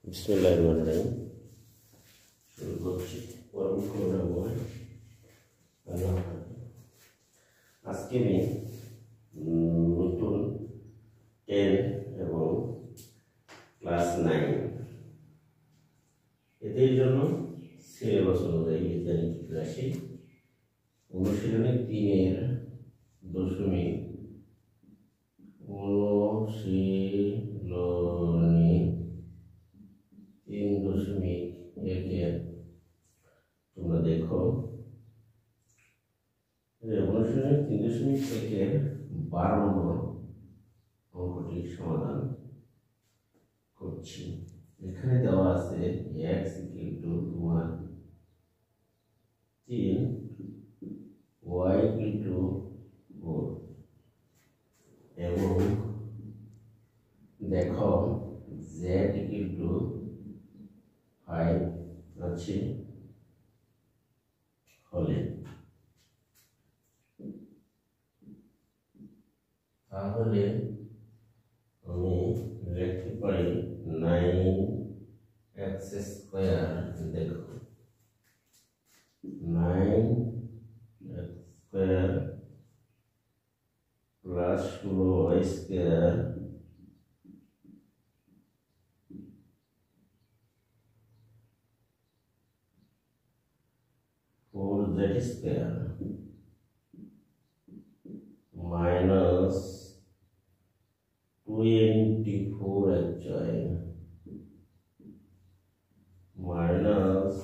বিসমিল্লাহিররহমানিররহিম। শুরু করছি পরম করুণাময় আল্লাহ। আজকে আমি নতুন 10 এবং ক্লাস 9 এদের জন্য সিলেবাস অনুযায়ী বীজগণিত রাশি অনুশীলনী 3-এর দশমিক অনুশীলনী 3.1 তোমরা দেখো অনুশীলনী 3.1 12 নম্বর অঙ্কটি সমাধান করছি। এখানে দেওয়া আছে x তোমার 3, y 4 এবং দেখো z 5 আছে হলে তাহলে আমি লিখতে পারি 9x স্কয়ার। দেখো 9x square plus 16y square z square minus 24 minus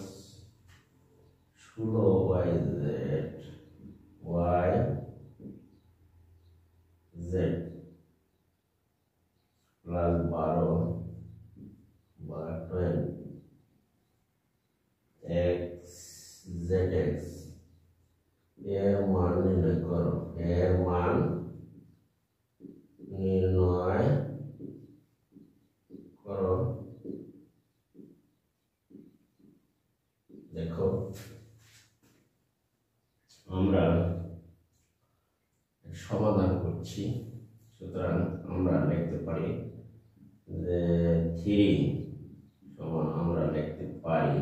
16yz plus 12 x zx এর মান নির্ণয় করো। এর মান নির্ণয় করো। দেখো আমরা সমাধান করছি, সুতরাং আমরা লিখতে পারি যে 3 সমান আমরা লিখতে পারি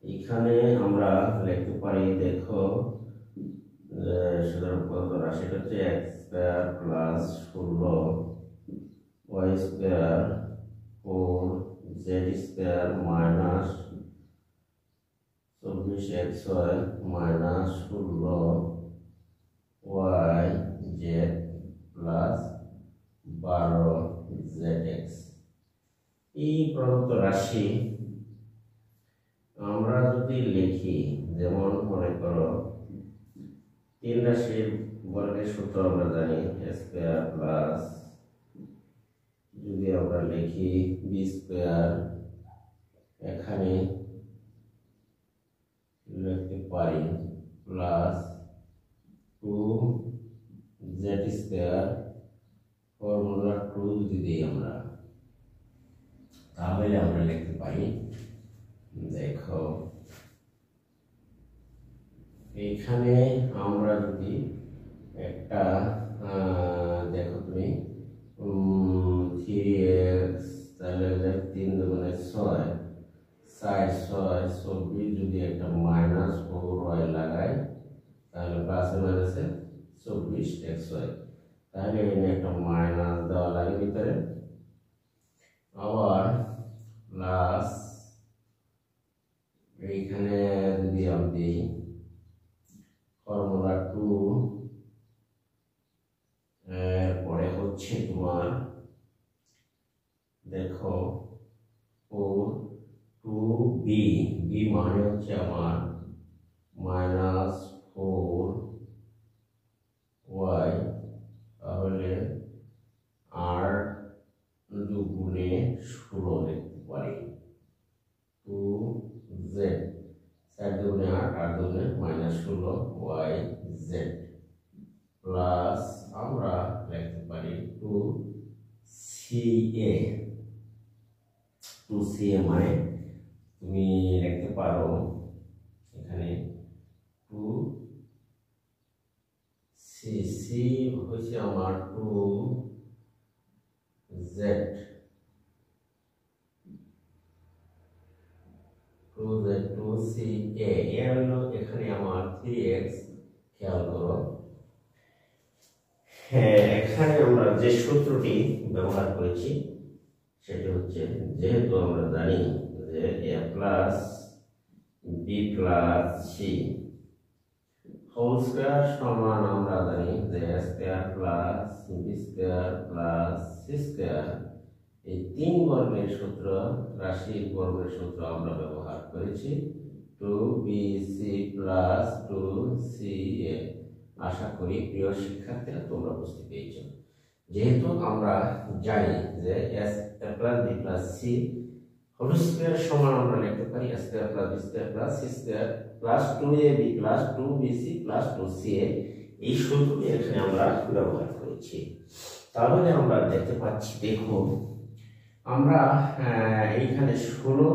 এখানে আমরা লিখতে পারি। দেখো সাধারণ পদার্থ রাশি হচ্ছে x square plus 16y square 4z square minus 24xy minus 16yz plus 12zx। এই প্রদত্ত রাশি আমরা যদি লিখি, যেমন মনে করো 3 রাশির বর্গের সূত্র আমরা জানি a স্কয়ার প্লাস যদি আমরা লিখি b স্কয়ার, এখানে লিখতে পারি প্লাস 2z স্কয়ার ফর্মুলা 2 যদি দিই আমরা, তাহলে আমরা লিখতে পারি। দেখো এখানে আমরা যদি একটা দেখো তুমি 3x তাহলে 3 দুগুণে 6 24 যদি একটা মাইনাস 4y লাগাই তাহলে প্লাসে মাইনাসে 24xy, তাহলে এখানে একটা মাইনাস দেওয়া লাগে ভিতরে, আবার প্লাস এইখানে যদি আমি দিই ফর্মুলা 2 পরে হচ্ছে তোমার দেখো 2b মানে হচ্ছে আমার মাইনাস 4y, তাহলে 8 দুগুণে 16 লিখতে পারি 2z 4 দুগুণে 8 8 দুগুণে মাইনাস 16yz প্লাস আমরা লিখতে পারি 2ca মানে তুমি লিখতে পারো এখানে 2c হচ্ছে আমার 2z জেড 2c a এর হলো এখানে আমার 3x খেয়াল করো। হ্যাঁ, এখানে আমরা যে সূত্রটি ব্যবহার করেছি সেটা হচ্ছে, যেহেতু আমরা জানি যে a plus b plus c whole square সমান আমরা জানি যে a square plus b square plus c square, এই তিন বর্গের সূত্র, রাশির বর্গের সূত্র আমরা ব্যবহার করেছি 2bc প্লাস 2ca। আশা করি প্রিয় শিক্ষার্থীরা তোমরা বুঝতে পেরেছো। যেহেতু আমরা জানি যে s plus b plus c whole square সমান আমরা লিখতে পারি a square plus b square plus c square plus 2ab plus 2bc plus 2ca, এই সূত্রটি এখানে আমরা ব্যবহার করেছি। তাহলে আমরা দেখতে পাচ্ছি, দেখো আমরা এইখানে 16,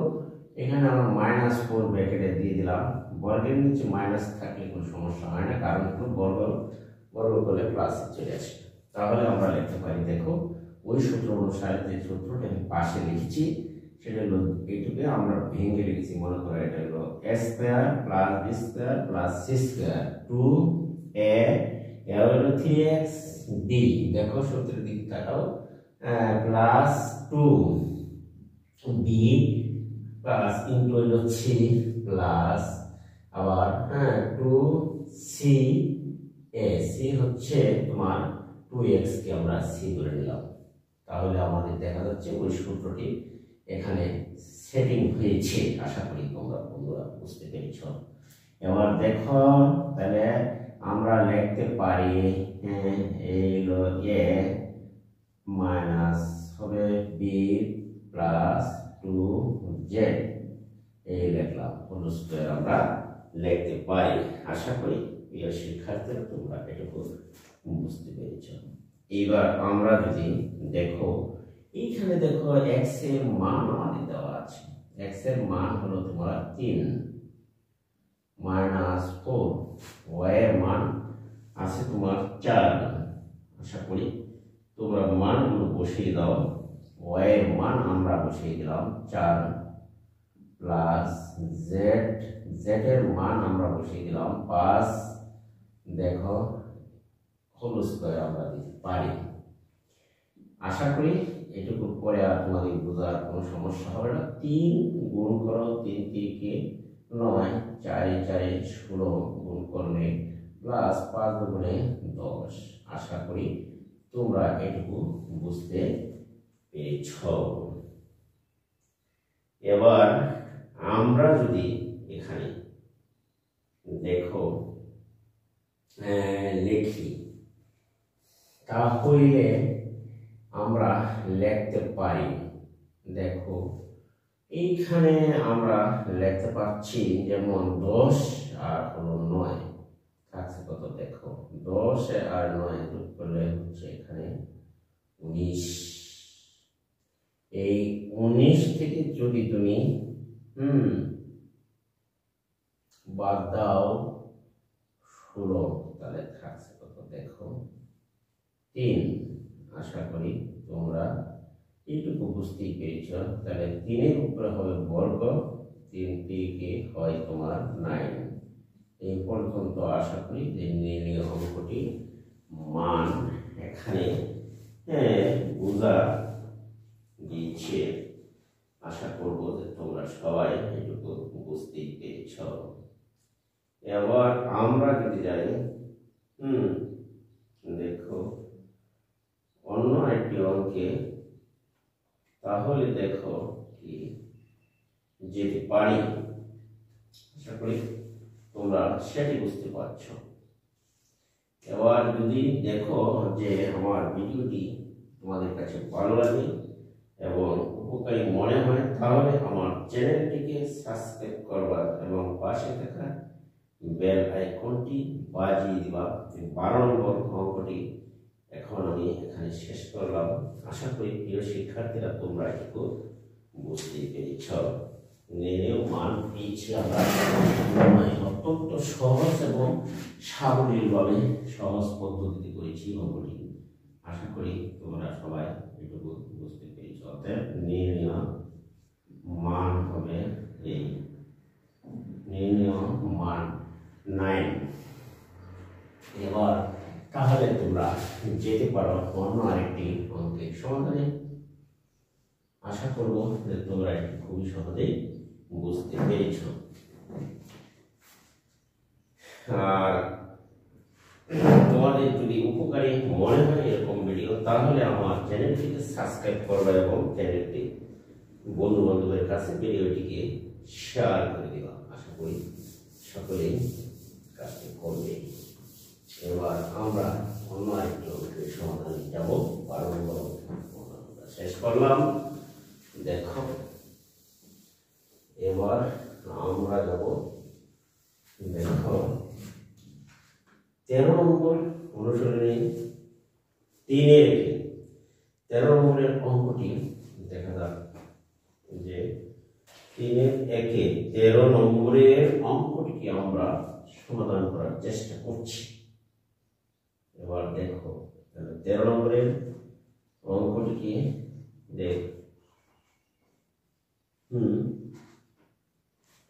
এখানে আমরা -4 ব্র্যাকেটে দিয়ে দিলাম। বর্গের নিচে মাইনাস থাকলে কোনো সমস্যা হয় না, কারণ একটু বর্গ করলে প্লাস চলে আসে। তাহলে আমরা লিখতে পারি, দেখো ওই সূত্র অনুসারে যে সূত্রটা আমি পাশে লিখেছি সেটা হলো এইটুকে আমরা ভেঙে লিখেছি। মনে করো এটা হলো a square plus b square plus c square 2a হলো 3x b, দেখো সূত্রের দিকে তাকাও, প্লাস 2b প্লাস ইনটু হলো 3 প্লাস আবার 2c a, c হচ্ছে তোমার 2x কে আমরা c ধরে নিলাম। তাহলে আমাদের দেখা যাচ্ছে ওই সূত্রটি এখানে সেটিং হয়েছে। আশা করি তোমরা বন্ধুরা বুঝতে পেরেছ। এবার দেখো তাহলে আমরা লিখতে পারি এই হলো a মাইনাস হবে b প্লাস 2z, এই লিখলাম হোল স্কয়ার আমরা লিখতে পারি। আশা করি প্রিয় শিক্ষার্থীরা তোমরা এটুকু বুঝতে পেরেছ। এবার আমরা যদি দেখো এইখানে দেখো x এর মান আমাদের দেওয়া আছে। x এর মান হলো তোমার 3 -4, y এর মান আছে তোমার 4। আশা করি তোমরা মানগুলো বসিয়ে দাও। y এর মান আমরা বসিয়ে দিলাম 4 প্লাস z, z এর মান আমরা বসিয়ে দিলাম 5, দেখো হোল স্কয়ার আমরা দিতে পারি। আশা করি এটুকু পরে আর তোমাদের বোঝার কোনো সমস্যা হবে না। 3 গুণ করো, 3 3 9, 4 4 16 গুণ করলে প্লাস 5 গুণে 10। আশা করি তোমরা এটুকু বুঝতে পেরেছ। এবার আমরা যদি এখানে দেখো লিখি, তাহলে আমরা লিখতে পারি, দেখো এইখানে আমরা লিখতে পাচ্ছি যেমন 10 আর হলো 9 থাকছে কত, দেখো 10 আর 9 যোগ করলে হচ্ছে এখানে 19। এই 19 থেকে যদি তুমি বাদ দাও 16, তাহলে থাকছে কত, দেখো 3। আশা করি তোমরা এইটুকু বুঝতেই পেরেছ। তাহলে 3 এর উপরে হবে বর্গ, 3 থেকে হয় তোমার 9। এই পর্যন্ত আশা করি যে নির্ণয় অঙ্কটি মান এখানে বোঝা দিয়েছে। আশা করব যে তোমরা সবাই এটুকু বুঝতেই পেরেছ। এবার আমরা যদি যাই দেখো অন্য একটি অঙ্কে, তাহলে দেখো কি যেতে পারি। আশা করি তোমরা সেটি বুঝতে পারছো। এবার যদি দেখো যে আমার ভিডিওটি তোমাদের কাছে ভালো লাগে এবং উপকারী মনে হয়, তাহলে আমার চ্যানেলটিকে সাবস্ক্রাইব করবা এবং পাশে থাকা বেল আইকনটি বাজিয়ে দিবা। 12 নম্বর অঙ্কটি এখন আমি এখানে শেষ করলাম। আশা করি প্রিয় শিক্ষার্থীরা তোমরা একটু বুঝতে পেরেছ। নির্ণয় মান পেয়েছি আমরা অত্যন্ত সহজ এবং সাবলীলভাবে সহজ পদ্ধতিতে করেছি অঙ্কটি। আশা করি তোমরা সবাই এটুকু বুঝতে অন্য আরেকটি অঙ্কের সমাধানে। আশা করব যে তোমরা এটি খুবই সহজেই বুঝতে পেরেছ। আর তোমাদের যদি উপকারী মনে হয় এরকম ভিডিও, তাহলে আমার চ্যানেলটিকে সাবস্ক্রাইব করবে এবং চ্যানেলটি বন্ধু বান্ধবের কাছে ভিডিওটিকে শেয়ার করে দেবা। আশা করি সকলেই কাজটি করবে। এবার আমরা অন্য আরেকটি অঙ্কের সমাধানে যাব। 12 নম্বর অঙ্ক শেষ করলাম। দেখো এবার আমরা যাব, দেখো 13 নম্বর অনুসরণে 3-এর 13 নম্বরের অঙ্কটি দেখা যাক যে 3-এর 13 নম্বরের অঙ্কটিকে আমরা সমাধান করার চেষ্টা করছি। এবার দেখো 13 নম্বরের অঙ্কটিকে দেখ।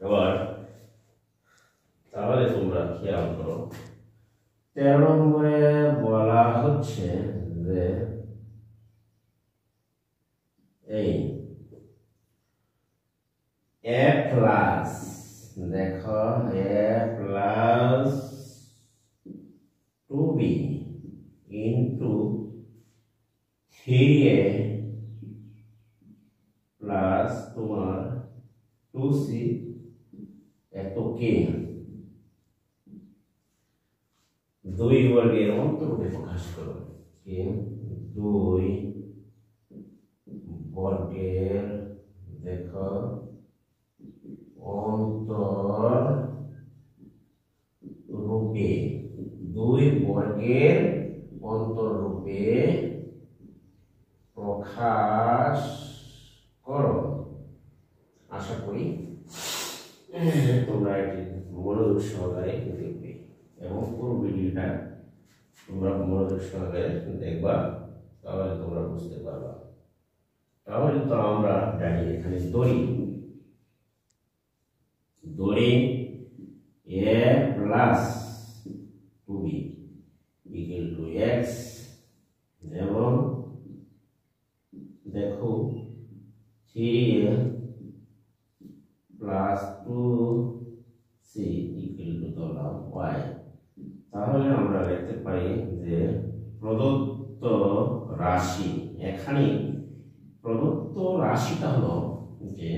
এবার তাহলে তোমরা খেয়াল করো, 13 নম্বরে বলা হচ্ছে যে এই a প্লাস, দেখো a plus 2b into 3a plus তোমার 2c এত কে 2 বর্গের অন্তরূপে প্রকাশ করো। 2 বর্গের দেখো অন্তর রূপে, 2 বর্গের অন্তর রূপে প্রকাশ করো। আশা করি তোমরা এটি মনোযোগ সহকারে দেখবে এবং পুরো ভিডিওটা তোমরা মনোযোগ সহকারে দেখবা, তাহলে তোমরা বুঝতে পারবা। তাহলে তো আমরা জানি এখানে দড়ি a plus 2b equal to x এবং দেখো 3a plus 2c equal to ধরলাম y। তাহলে আমরা লিখতে পারি যে প্রদত্ত রাশি, এখানে প্রদত্ত রাশিটা হলো যে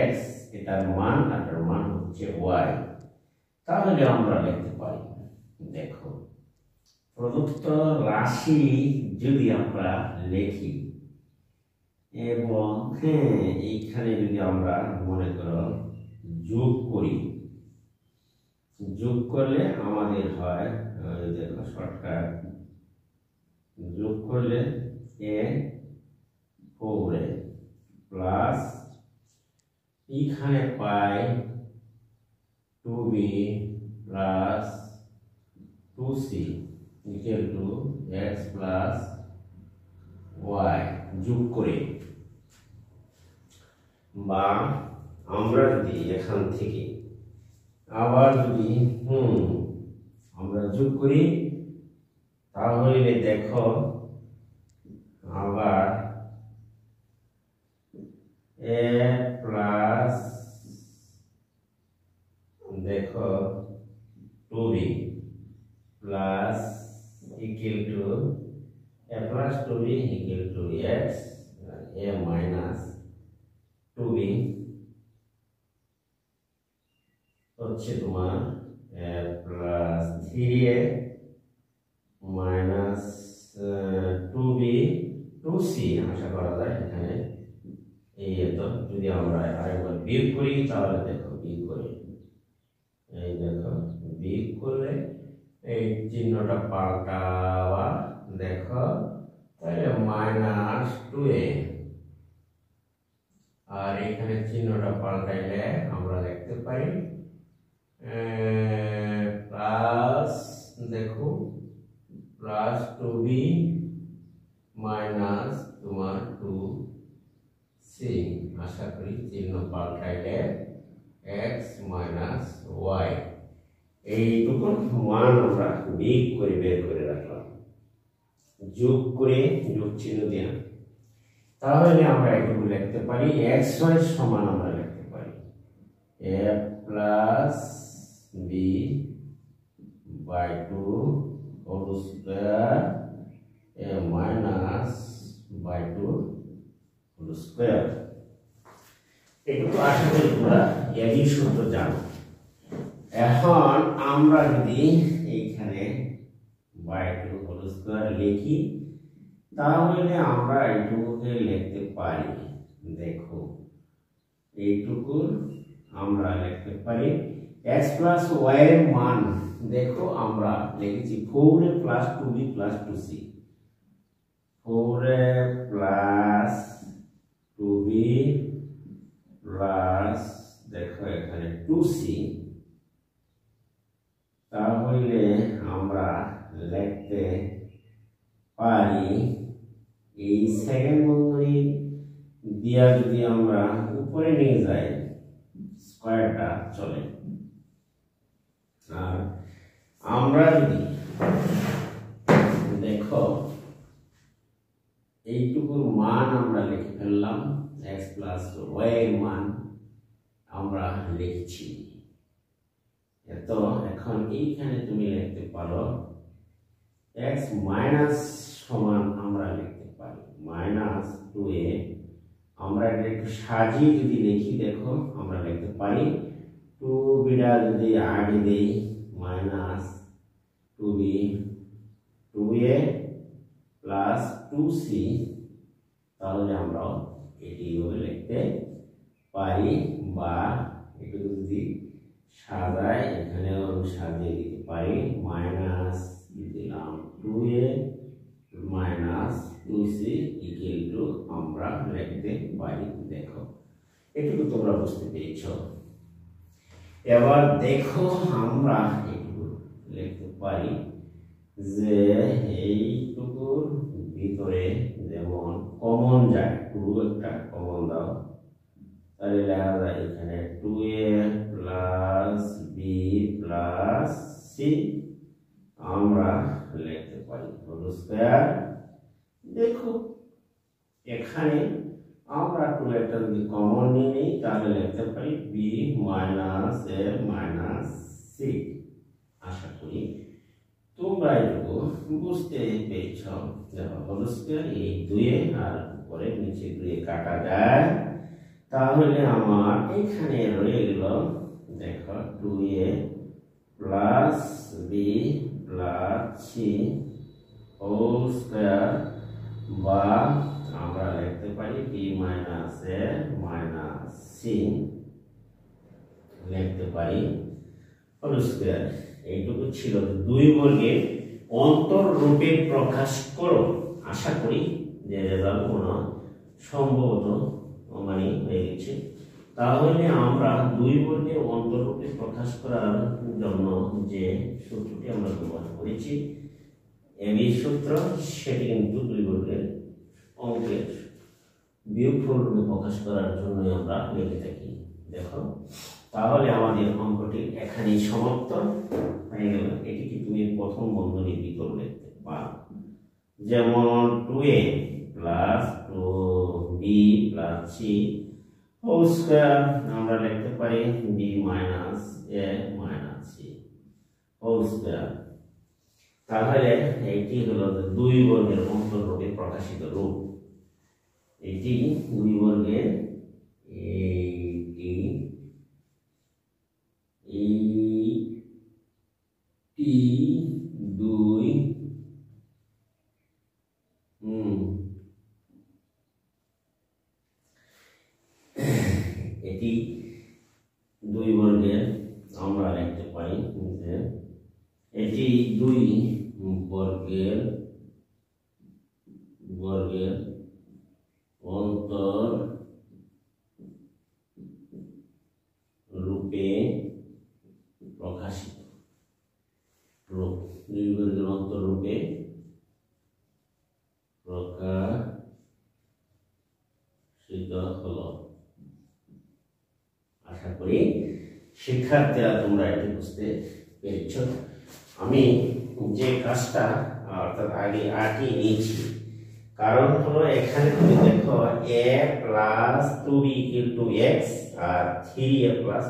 x, এটার মান আর এটার মান হচ্ছে y। তাহলে আমরা লিখতে পারি, দেখো প্রদত্ত রাশি যদি আমরা লিখি এবং এইখানে যদি আমরা মনে করো যোগ করি, যোগ করলে আমাদের হয় দেখো শর্টকাট, যোগ করলে a4 প্লাস এখানে পাই 2b plus 2c equal to x plus y যোগ করে, বা আমরা যদি এখান থেকে আবার যদি আমরা যোগ করি, তাহলে দেখো আবার a প্লাস দেখো 2b plus equal to a plus 2b equal to x, a minus 2b হচ্ছে তোমার a plus 3a minus 2b 2c আশা করা যায় এখানে। এই তো যদি আমরা আরেকবার বিয়োগ করি, তাহলে দেখো বিয়োগ করে, এই দেখো বিয়োগ করলে এই চিহ্নটা পাল্টাবা, দেখো তাহলে মাইনাস 2a, আর এখানে চিহ্নটা পাল্টাইলে আমরা লিখতে পারি প্লাস, দেখো প্লাস 2b মাইনাস তোমার 2c। আশা করি চিহ্ন পাল্টাইলে x মাইনাস y, এইটুকু মান আমরা বিয়োগ করে বের করে রাখলাম। যোগ করে যোগ চিহ্ন দিয়ে, তাহলে আমরা এটুকু লিখতে পারি xy সমান আমরা লিখতে পারি a plus b by 2 whole square a minus by 2 whole square. এটুকু আশা করি তোমরা এই সূত্র জানো। এখন আমরা যদি এইখানে বাই 2 হোল স্কয়ার লিখি, তাহলে আমরা এইটুকুকে লিখতে পারি, দেখো এইটুকু আমরা লিখতে পারি x প্লাস y এর মান, দেখো আমরা লিখেছি 4a plus 2b plus 2c, 4a plus 2b plus দেখো এখানে 2c, তাহলে আমরা লিখতে পারি এই সেকেন্ড বন্ধনী দিয়া যদি আমরা উপরে নিয়ে যাই স্কয়ারটা চলে, আর আমরা যদি দেখো এইটুকুর মান আমরা লিখে ফেললাম, x প্লাস y এর মান আমরা লিখছি। তো এখন এইখানে তুমি লিখতে পারো x মাইনাস সমান আমরা লিখতে পারি মাইনাস 2a, আমরা এটা একটু সাজিয়ে যদি লিখি, দেখো আমরা লিখতে পারি 2b যদি আগে দেই minus 2b 2a plus 2c, তাহলে আমরা এটি লিখতে পারি। বা একটু যদি সাজাই, এখানেও সাজিয়ে দিতে পারি মাইনাস দিলাম 2a minus 2c equal to আমরা লিখতে পারি। দেখো এটুকু তোমরা বুঝতে পেরেছ। এবার দেখো আমরা এটুকু লিখতে পারি যে এইটুকুর ভিতরে যেমন কমন যায় 2 একটা কমন দাও, তাহলে লেখা যায় এখানে 2a plus b plus c আমরা লিখতে পারি হোল স্কয়ার। দেখো এখানে আমরা 2 একটা যদি কমন নিয়ে নিই, তাহলে লিখতে পারি b minus a minus c। আশা করি তোমরা এটুকু বুঝতে পেরেছ। দেখো হোল স্কয়ার এই 2 আর উপরে নিচে 2 কাটা যায়, তাহলে আমার এখানে রয়ে গেল দেখো 2a plus b plus c whole square, বা আমরা লিখতে পারি b minus a minus c লিখতে পারি হোল স্কয়ার। এইটুকু ছিল 2 বর্গের অন্তররূপে প্রকাশ করো। আশা করি যে রেজাল্ট মনে সম্ভবত মানে হয়ে গেছে। তাহলে আমরা 2 বর্গের অন্তররূপে প্রকাশ করার জন্য যে সূত্রটি আমরা ব্যবহার করেছি এবি সূত্র, সেটি কিন্তু 2 বর্গের অঙ্কের বিয়োগফল রূপে প্রকাশ করার জন্য আমরা লিখে থাকি। দেখো তাহলে আমাদের অঙ্কটি এখানেই সমাপ্ত হয়ে গেল। এটিকে তুমি প্রথম বন্ধনীর ভিতর লিখতে পারো, যেমন 2a plus 2b plus c whole square আমরা লিখতে পারি b minus a minus c whole square. তাহলে এইটি হলো 2 বর্গের অন্তররূপে প্রকাশিত রূপ। এটি 2 বর্গের এইটি 2 এটি 2 বর্গের আমরা লিখতে পারি যে এটি 2 বর্গের অন্তর রূপে প্রকাশিত রূপ। 2 বর্গের অন্তর রূপে প্রকাশিত হলো। আশা করি শিক্ষার্থীরা তোমরা এটি বুঝতে পেরেছ। আমি যে কাজটা অর্থাৎ আগে আটি নিয়েছি, কারণ হলো এখানে তুমি দেখো a plus 2b equal to x আর 3a প্লাস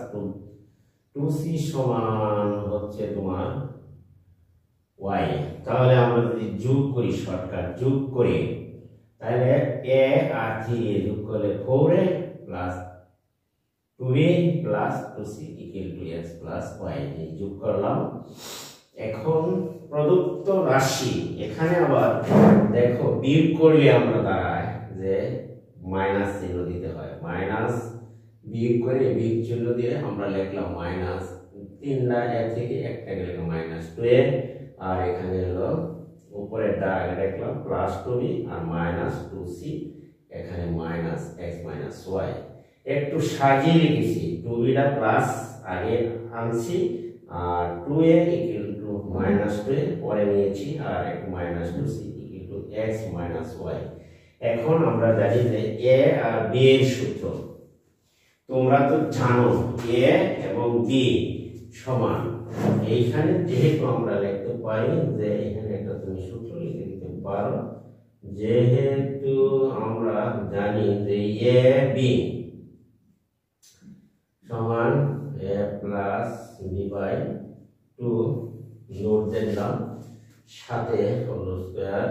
2c সমান হচ্ছে তোমার y। তাহলে আমরা যদি যোগ করি, শর্টকাট যোগ করি, তাহলে a আর 3a যোগ করলে 4a plus 2b plus 2c equal to x plus y এই যোগ করলাম। এখন প্রদত্ত রাশি এখানে আবার দেখো বিয়োগ করলে আমরা দাঁড়ায় যে মাইনাস চিহ্ন দিতে হয়, মাইনাস বিয়োগ করে বিয়োগ চিহ্ন দিয়ে আমরা লিখলাম মাইনাস 3টা এ থেকে একটা গেলে মাইনাস 2a, আর এখানে হলো উপরেরটা আগে লিখলাম প্লাস 2b আর মাইনাস 2c, এখানে মাইনাস x মাইনাস y। একটু সাজিয়ে লিখেছি, 2bটা প্লাস আগে আনছি আর 2a equal to minus 2a পরে নিয়েছি আর একটু minus 2c equal to x minus y। এখন আমরা জানি যে a আর b এর সূত্র তোমরা তো জানো, a এবং b সমান। এইখানে যেহেতু আমরা লিখতে পারি যে এখানে একটা তুমি সূত্র লিখে দিতে পারো, যেহেতু আমরা জানি যে a b সমান a plus b by 2 note দিলাম, সাথে whole square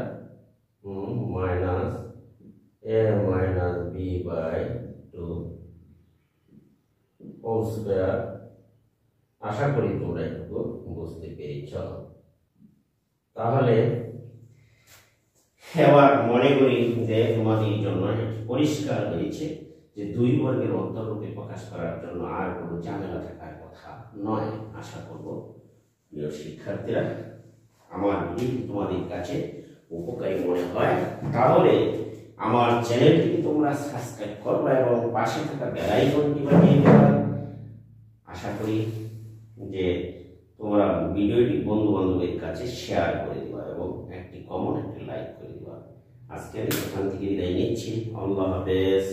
minus a minus b by 2 whole square. আশা করি তোমরা একটু বুঝতে পেরেছ। তাহলে এবার মনে করি যে তোমাদের জন্য পরিষ্কার হয়েছে যে 2 বর্গের অন্তররূপে প্রকাশ করার জন্য আর কোনো ঝামেলা থাকার কথা নয়। আশা করব প্রিয় শিক্ষার্থীরা আমার ভিডিও তোমাদের কাছে উপকারী মনে হয়, তাহলে আমার চ্যানেলটি তোমরা সাবস্ক্রাইব করবে এবং পাশে থাকা বেল আইকনটি বাজিয়ে দেবে। আশা করি যে তোমরা ভিডিওটি বন্ধু বান্ধবের কাছে শেয়ার করে দিবা এবং একটি কমেন্ট, একটি লাইক করে দিবা। আজকে আমি এখান থেকে বিদায় নিচ্ছি। আল্লাহ হাফেজ।